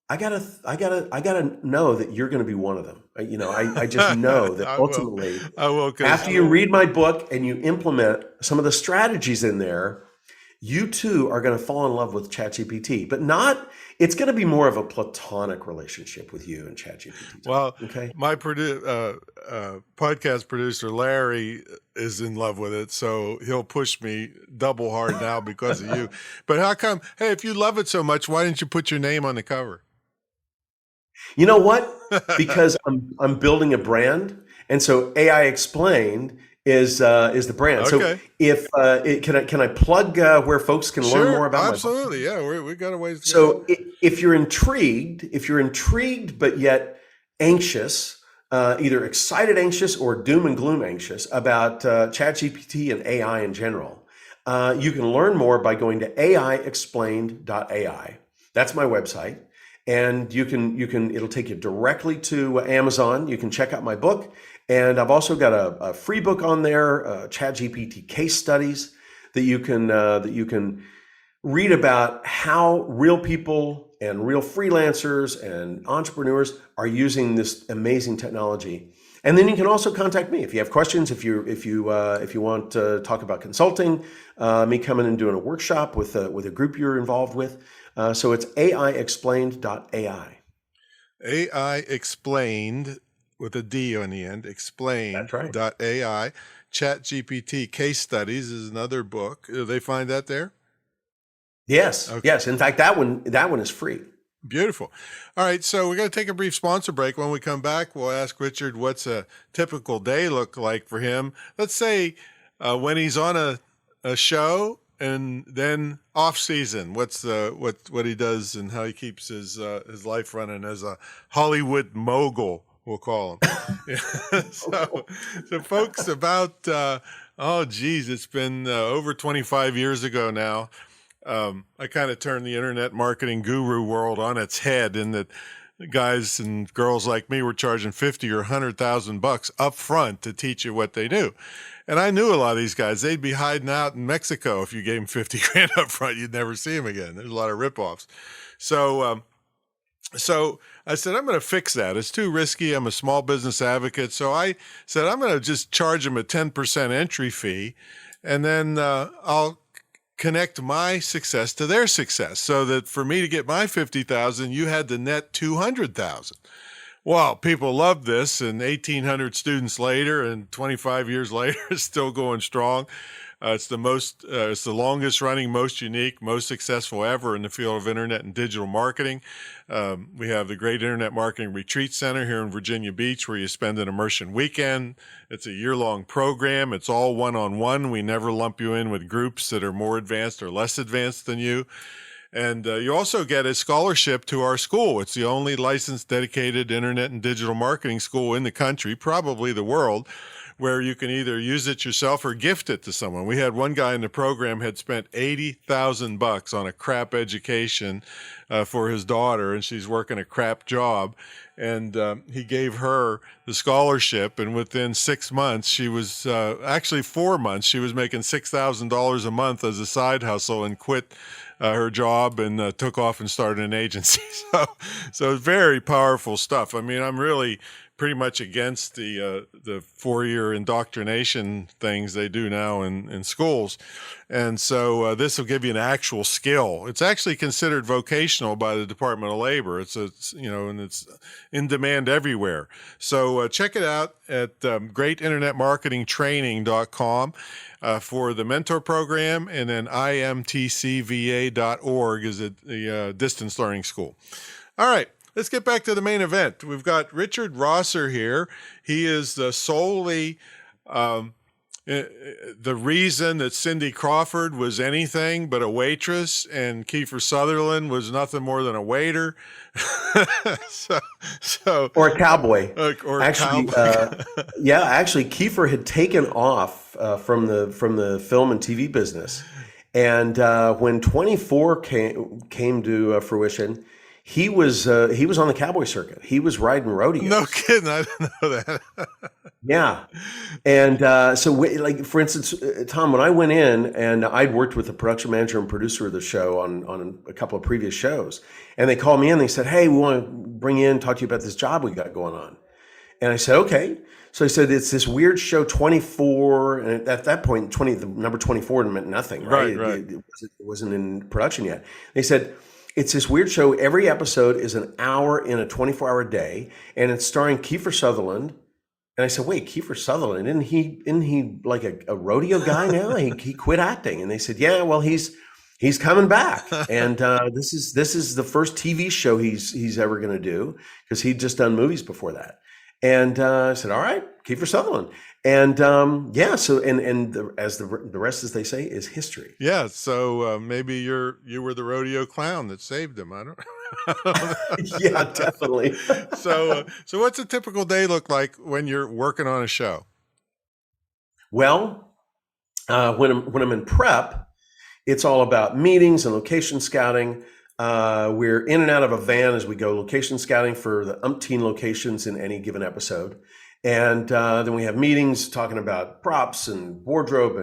I gotta know that you're going to be one of them. I just know that ultimately, I will, after you read my book and you implement some of the strategies in there, you too are going to fall in love with ChatGPT, but it's going to be more of a platonic relationship with you and ChatGPT. Well, okay. My podcast producer, Larry, is in love with it, so he'll push me double hard now because of you. But how come, hey, if you love it so much, why didn't you put your name on the cover? You know what? Because I'm building a brand, and so AI Explained is the brand. Okay. So if can I plug where folks can learn more about absolutely. My book? Yeah, we got a ways to go. go. So if you're intrigued, but yet anxious either excited anxious or doom and gloom anxious about ChatGPT and AI in general, you can learn more by going to aiexplained.ai. That's my website. And it'll take you directly to Amazon. You can check out my book. And I've also got a free book on there, ChatGPT case studies that you can read about how real people and real freelancers and entrepreneurs are using this amazing technology. And then you can also contact me if you have questions. If you want to talk about consulting, me coming and doing a workshop with a group you're involved with. So it's aiexplained.ai. AI explained with a D on the end. Explained.ai. That's right. ChatGPT case studies is another book. Do they find that there? Yes. Okay. Yes. In fact, that one is free. Beautiful. All right, so we're going to take a brief sponsor break. When we come back, we'll ask Richard what's a typical day look like for him. Let's say when he's on a show, and then off season, what he does and how he keeps his life running as a Hollywood mogul, we'll call him. so folks, about it's been over 25 years ago now. I kind of turned the internet marketing guru world on its head, in that guys and girls like me were charging $50,000 or $100,000 up front to teach you what they knew. And I knew a lot of these guys. They'd be hiding out in Mexico. If you gave them 50 grand up front, you'd never see them again. There's a lot of ripoffs. So I said, I'm going to fix that. It's too risky. I'm a small business advocate. So I said, I'm going to just charge them a 10% entry fee, and then I'll connect my success to their success, so that for me to get my 50,000, you had to net 200,000. Well, people loved this, and 1,800 students later and 25 years later, it's still going strong. It's the longest running, most unique, most successful ever in the field of internet and digital marketing. We have the Great Internet Marketing Retreat Center here in Virginia Beach, where you spend an immersion weekend. It's a year-long program. It's all one-on-one. We never lump you in with groups that are more advanced or less advanced than you. And you also get a scholarship to our school. It's the only licensed, dedicated internet and digital marketing school in the country, probably the world, where you can either use it yourself or gift it to someone. We had one guy in the program had spent $80,000 on a crap education for his daughter, and she's working a crap job. And he gave her the scholarship, and within 6 months, she was actually 4 months, she was making $6,000 a month as a side hustle, and quit her job and took off and started an agency. So very powerful stuff. I mean, I'm really pretty much against the 4-year indoctrination things they do now in schools. And so this will give you an actual skill. It's actually considered vocational by the Department of Labor. It's in demand everywhere. So check it out at greatinternetmarketingtraining.com for the mentor program, and then imtcva.org is the distance learning school. All right. Let's get back to the main event. We've got Richard Rosser here. He is solely the reason that Cindy Crawford was anything but a waitress, and Kiefer Sutherland was nothing more than a waiter. Or a cowboy. Actually, Kiefer had taken off from the film and TV business, and when 24 came to fruition, he was on the cowboy circuit. He was riding rodeos. No kidding. I didn't know that. Yeah. And for instance, Tom, when I went in, and I'd worked with the production manager and producer of the show on a couple of previous shows, and they called me in, they said, "Hey, we want to bring you in, talk to you about this job we got going on." And I said, "Okay." So he said, "It's this weird show, 24." And at that point, the number 24 meant nothing, right? It wasn't in production yet. They said, "It's this weird show. Every episode is an hour in a 24-hour day, and it's starring Kiefer Sutherland." And I said, "Wait, Kiefer Sutherland? Isn't he like a rodeo guy now? He quit acting." And they said, "Yeah, well, he's coming back, and this is the first TV show he's ever going to do, because he'd just done movies before that." And I said, "All right, Kiefer Sutherland." And as the rest, as they say, is history. Yeah. So maybe you were the rodeo clown that saved him. I don't. Yeah, definitely. So what's a typical day look like when you're working on a show? Well, when I'm in prep, it's all about meetings and location scouting. We're in and out of a van as we go location scouting for the umpteen locations in any given episode. And then we have meetings talking about props and wardrobe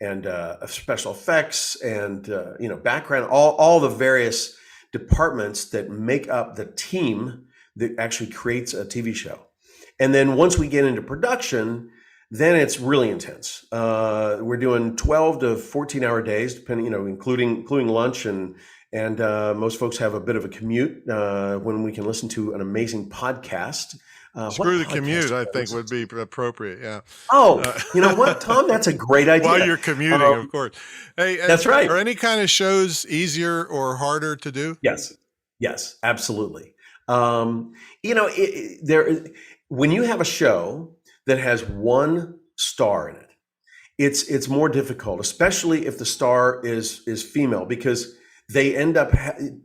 and special effects and background, all the various departments that make up the team that actually creates a TV show. And then once we get into production, then it's really intense. We're doing 12 to 14-hour days, depending, including lunch, and most folks have a bit of a commute when we can listen to an amazing podcast. Screw the commute, I think, would be appropriate. Yeah. Oh, you know what, Tom? That's a great idea. While you're commuting, of course. Hey, that's right. Are any kind of shows easier or harder to do? Yes, absolutely. When you have a show that has one star in it, it's more difficult, especially if the star is female, because they end up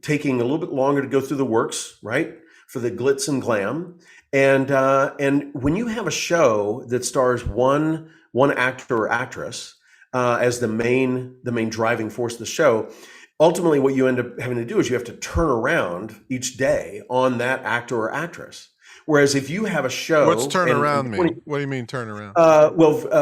taking a little bit longer to go through the works, right, for the glitz and glam. And when you have a show that stars one actor or actress as the main driving force of the show, ultimately what you end up having to do is you have to turn around each day on that actor or actress. Whereas if you have a show, what's turn around mean? What do you mean turn around?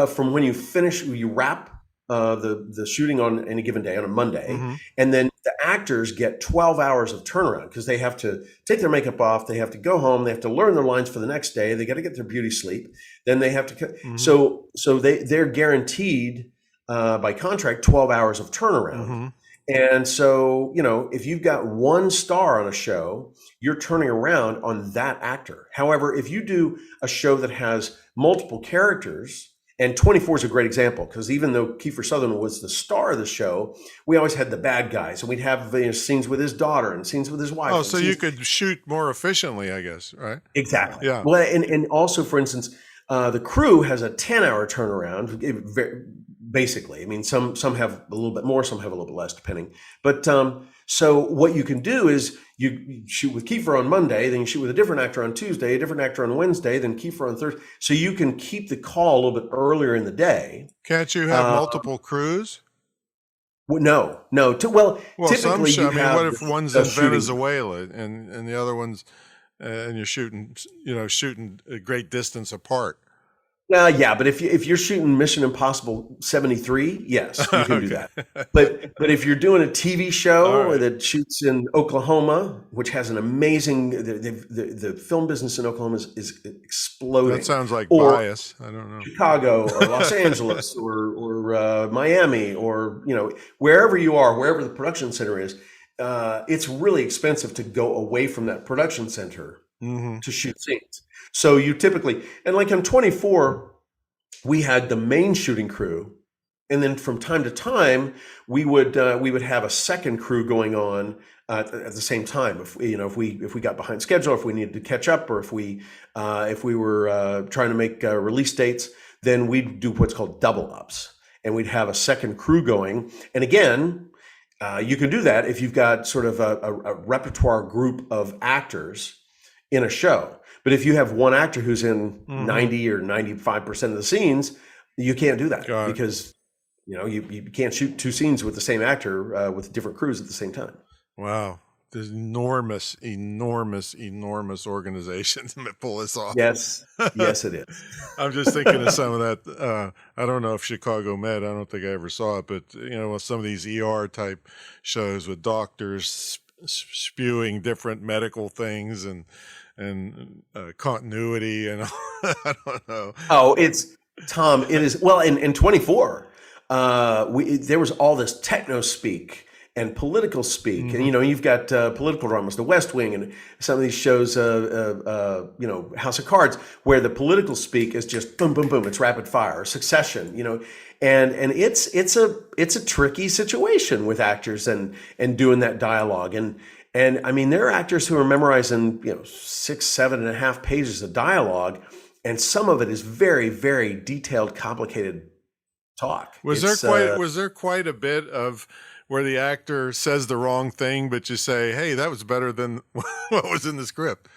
From when you wrap the shooting on any given day on a Monday, mm-hmm. and then the actors get 12 hours of turnaround because they have to take their makeup off, they have to go home, they have to learn their lines for the next day, they got to get their beauty sleep, then they have to mm-hmm. so they're guaranteed by contract 12 hours of turnaround. Mm-hmm. And so, if you've got one star on a show, you're turning around on that actor. However, if you do a show that has multiple characters, and 24 is a great example, because even though Kiefer Sutherland was the star of the show, we always had the bad guys, and we'd have scenes with his daughter and scenes with his wife. Oh, so you could shoot more efficiently, I guess, right? Exactly. Yeah. Well, and also, for instance, the crew has a 10-hour turnaround, basically. I mean, some have a little bit more, some have a little bit less, depending. But so what you can do is you shoot with Kiefer on Monday, then you shoot with a different actor on Tuesday, a different actor on Wednesday, then Kiefer on Thursday. So you can keep the call a little bit earlier in the day. Can't you have multiple crews? No. Well, typically some what if one's in Venezuela and the other one's and you're shooting a great distance apart? Yeah, but if you're shooting Mission Impossible 73, yes, you can do that. But if you're doing a TV show that shoots in Oklahoma, which has an amazing the film business in Oklahoma is exploding. That sounds like bias. I don't know. Chicago or Los Angeles or Miami or wherever you are, wherever the production center is, it's really expensive to go away from that production center mm-hmm. to shoot scenes. So you typically, and like on 24, we had the main shooting crew, and then from time to time we would have a second crew going on at the same time. If we got behind schedule, if we needed to catch up, or if we were trying to make release dates, then we'd do what's called double ups, and we'd have a second crew going. And again, you can do that if you've got sort of a repertoire group of actors in a show. But if you have one actor who's in mm-hmm. 90 or 95% of the scenes, you can't do that because you can't shoot two scenes with the same actor with different crews at the same time. Wow. There's enormous organizations that pull this off. Yes, it is. I'm just thinking of some of that. I don't know if Chicago Med, I don't think I ever saw it, but some of these ER type shows with doctors spewing different medical things and continuity and I don't know. Oh, it's Tom. It is in 24. There was all this techno speak and political speak, mm-hmm. and you've got political dramas, The West Wing, and some of these shows, House of Cards, where the political speak is just boom, boom, boom. It's rapid fire, Succession, and it's a tricky situation with actors and doing that dialogue and I mean, there are actors who are memorizing 6, 7.5 pages of dialogue, and some of it is very, very detailed, complicated talk. Was there quite a bit of where the actor says the wrong thing, but you say, "Hey, that was better than what was in the script"?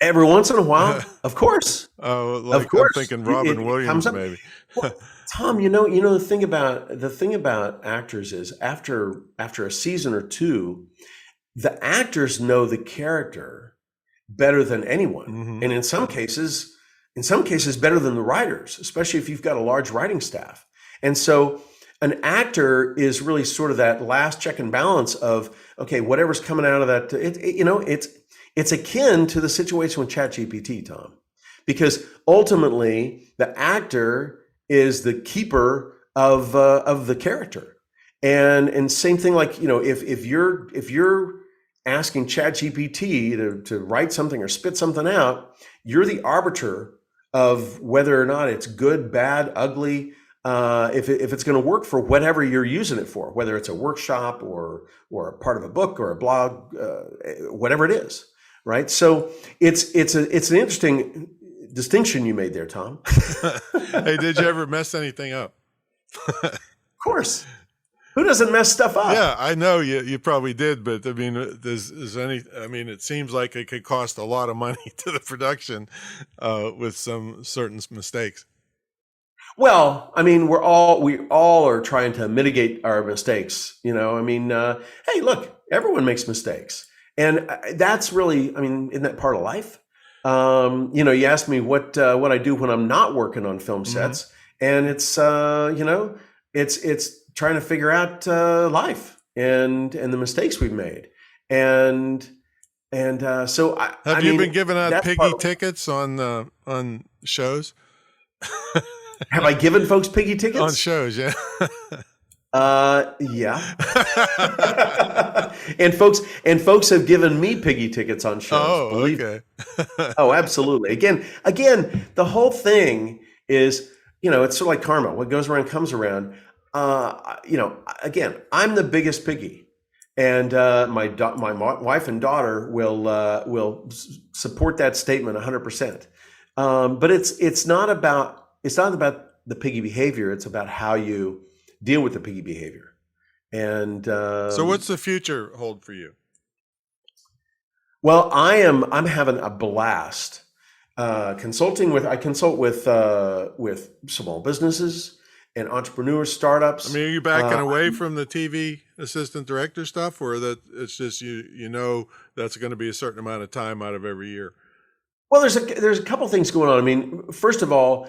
Every once in a while, of course. Oh, Of course. I'm thinking Robin It Williams, comes up. maybe. Well, Tom, the thing about actors is after a season or two, the actors know the character better than anyone, Mhm. and in some cases better than the writers, especially if you've got a large writing staff. And so an actor is really sort of that last check and balance of, okay, whatever's coming out of that, it's akin to the situation with ChatGPT, Tom, because ultimately the actor is the keeper of the character, and same thing, like, if you're asking ChatGPT to write something or spit something out, you're the arbiter of whether or not it's good, bad, ugly, if it's going to work for whatever you're using it for, whether it's a workshop or a part of a book or a blog, whatever it is, right? So it's an interesting distinction you made there, Tom. Hey, did you ever mess anything up? Of course. Who doesn't mess stuff up? Yeah, I know you probably did, but I mean, it seems like it could cost a lot of money to the production with some certain mistakes. Well, I mean, we all are trying to mitigate our mistakes. Hey, look, everyone makes mistakes, and that's really, isn't that part of life? You asked me what I do when I'm not working on film sets, and it's it's trying to figure out life and the mistakes we've made, and so Have you been giving out piggy tickets on shows? Have I given folks piggy tickets on shows? Yeah. Yeah. and folks have given me piggy tickets on shows. Oh, okay. Oh, absolutely. Again, the whole thing is, it's sort of like karma. What goes around comes around. Again, I'm the biggest piggy, and my wife and daughter will support that statement 100%. But it's not about the piggy behavior. It's about how you deal with the piggy behavior. And so what's the future hold for you? Well, I'm having a blast I consult with small businesses and entrepreneurs, startups. Are you backing away from the TV assistant director stuff, or that it's just that's going to be a certain amount of time out of every year? Well, there's a couple things going on. First of all,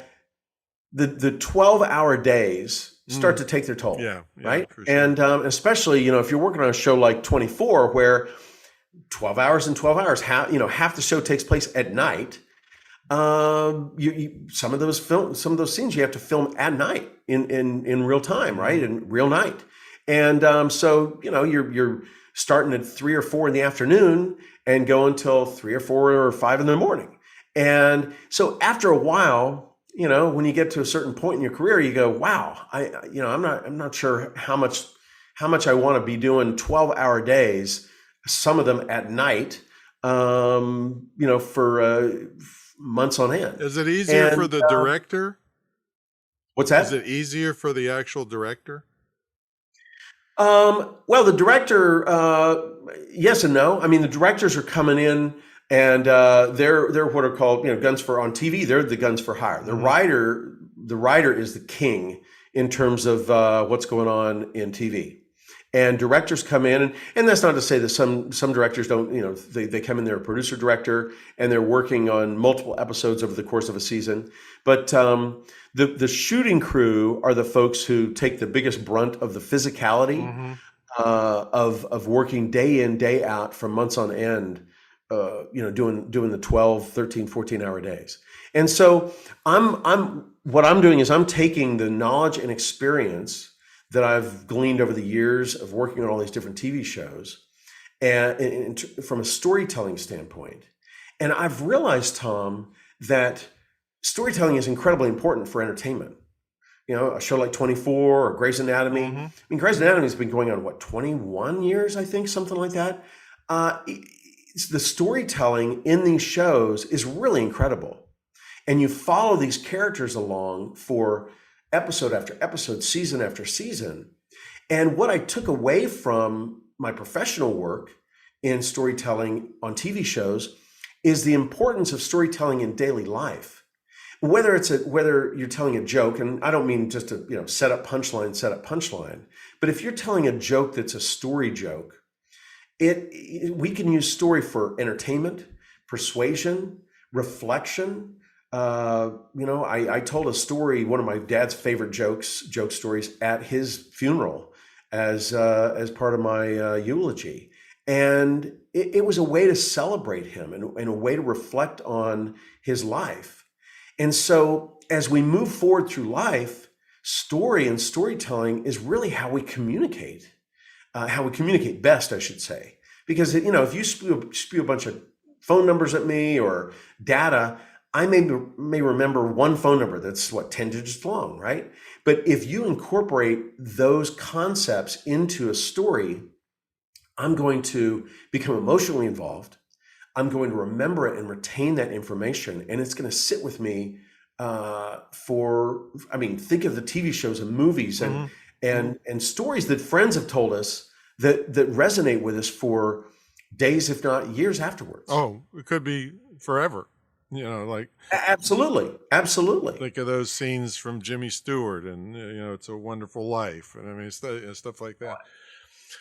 the 12-hour days start to take their toll. Yeah, right. For sure. And especially, if you're working on a show like 24, where 12 hours and 12 hours, half the show takes place at night. Some of those scenes you have to film at night in real time, right? In real night. And so, you're starting at 3 or 4 in the afternoon and go until 3 or 4 or 5 in the morning. And so after a while, when you get to a certain point in your career, you go, wow, I'm not sure how much I want to be doing 12-hour days, some of them at night, for months on end. Is it easier for the director? What's that? Is it easier for the actual director? Well, the director, yes and no. The directors are coming in, and they're what are called, guns for on TV. They're the guns for hire. The writer is the king in terms of what's going on in TV. And directors come in, and that's not to say that some directors don't, they come in, they're a producer director, and they're working on multiple episodes over the course of a season. But the shooting crew are the folks who take the biggest brunt of the physicality of working day in, day out for months on end, doing the 12, 13, 14-hour days. And so what I'm doing is I'm taking the knowledge and experience that I've gleaned over the years of working on all these different TV shows, and from a storytelling standpoint. And I've realized, Tom, that storytelling is incredibly important for entertainment. A show like 24 or Grey's Anatomy. Grey's Anatomy has been going on, 21 years, I think, something like that. The storytelling in these shows is really incredible. And you follow these characters along for episode after episode, season after season. And what I took away from my professional work in storytelling on TV shows is the importance of storytelling in daily life. Whether you're telling a joke, and I don't mean just to set up punchline, but if you're telling a joke that's a story joke, we can use story for entertainment, persuasion, reflection. I told a story, one of my dad's favorite joke stories, at his funeral as part of my eulogy. And it was a way to celebrate him and a way to reflect on his life. And so as we move forward through life, story and storytelling is really how we communicate best, I should say. Because, if you spew a bunch of phone numbers at me or data, I may remember one phone number that's 10 digits long, right? But if you incorporate those concepts into a story, I'm going to become emotionally involved. I'm going to remember it and retain that information, and it's going to sit with me think of the TV shows and movies and stories that friends have told us that resonate with us for days, if not years afterwards. Oh, it could be forever. Absolutely. Think of those scenes from Jimmy Stewart and It's a Wonderful Life, and stuff like that.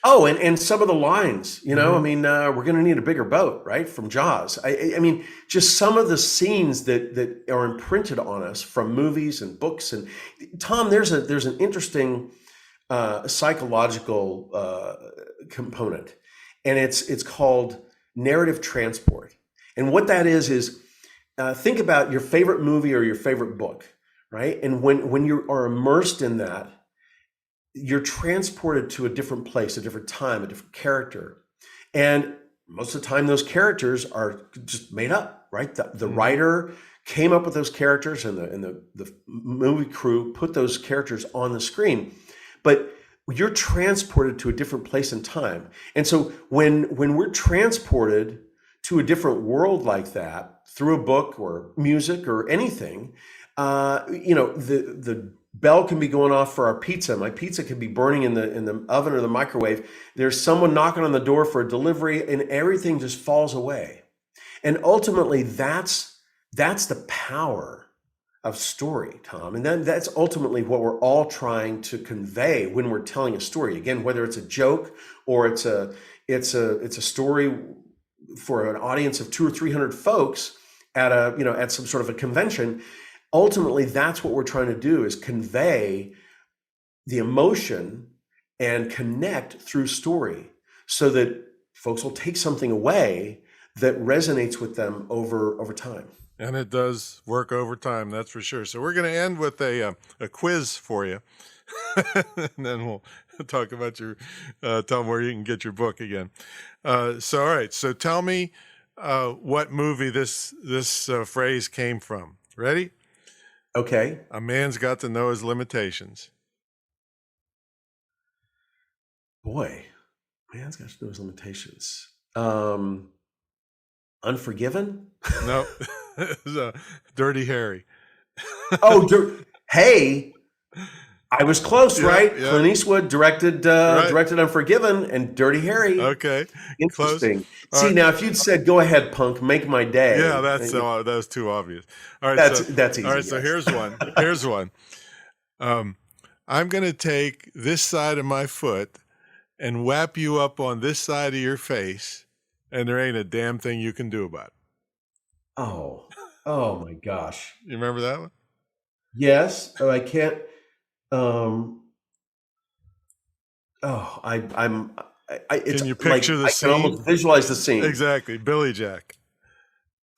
Oh, and some of the lines, we're going to need a bigger boat, right? From Jaws. I mean, just some of the scenes that are imprinted on us from movies and books. And Tom, there's an interesting psychological component, and it's called narrative transport. And what that is think about your favorite movie or your favorite book, right? And when you are immersed in that, you're transported to a different place, a different time, a different character. And most of the time, those characters are just made up, right? The writer came up with those characters, and the movie crew put those characters on the screen. But you're transported to a different place and time. And so when we're transported to a different world like that through a book or music or anything, the bell can be going off for our pizza. My pizza can be burning in the oven or the microwave. There's someone knocking on the door for a delivery, and everything just falls away. And ultimately, that's the power of story, Tom. And then that's ultimately what we're all trying to convey when we're telling a story. Again, whether it's a joke or it's a story for an audience of 200 or 300 folks at some sort of a convention. Ultimately, that's what we're trying to do, is convey the emotion and connect through story so that folks will take something away that resonates with them over time. And it does work over time, that's for sure. So we're going to end with a quiz for you. And then we'll talk about tell them where you can get your book again. All right. So tell me what movie this phrase came from. Ready? Okay. A man's got to know his limitations. Boy, man's got to know his limitations. Unforgiven? No. It's Dirty Harry. Hey, I was close, right? Yeah. Clint Eastwood directed Unforgiven and Dirty Harry. Okay. Interesting. Close. See, now if you'd said, "Go ahead, punk, make my day." Yeah, that was too obvious. All right, that's easy. All right, so here's one. Here's one. I'm going to take this side of my foot and whap you up on this side of your face, and there ain't a damn thing you can do about it. Oh my gosh. You remember that one? Yes. I can't. Can you picture the scene? I can almost visualize the scene. Exactly, Billy Jack.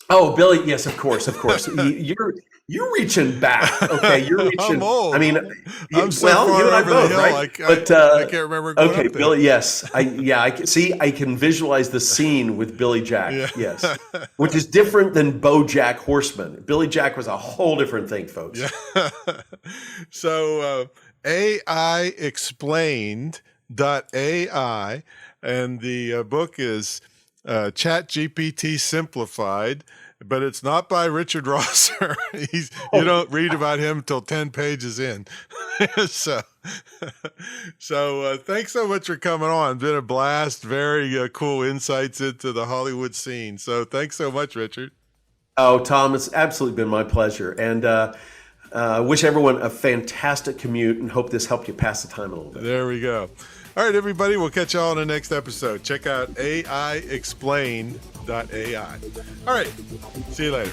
Oh, Billy! Yes, of course. You're reaching back. Okay, you're reaching. I'm old. I mean, I'm so far you and I over both, the hill. right? I can't remember. Going okay, up there. Billy. Yes, I can see. I can visualize the scene with Billy Jack. Yeah. Yes, which is different than BoJack Horseman. Billy Jack was a whole different thing, folks. Yeah. So AI Explained.ai, and the book is ChatGPT Simplified. but it's not by Richard Rosser. You don't read about him till 10 pages in. So thanks so much for coming on. It's been a blast. Very cool insights into the Hollywood scene. So thanks so much, Richard. Oh, Tom, it's absolutely been my pleasure. And wish everyone a fantastic commute and hope this helped you pass the time a little bit. There we go. All right, everybody, we'll catch y'all on the next episode. Check out AIexplain.ai. All right, see you later.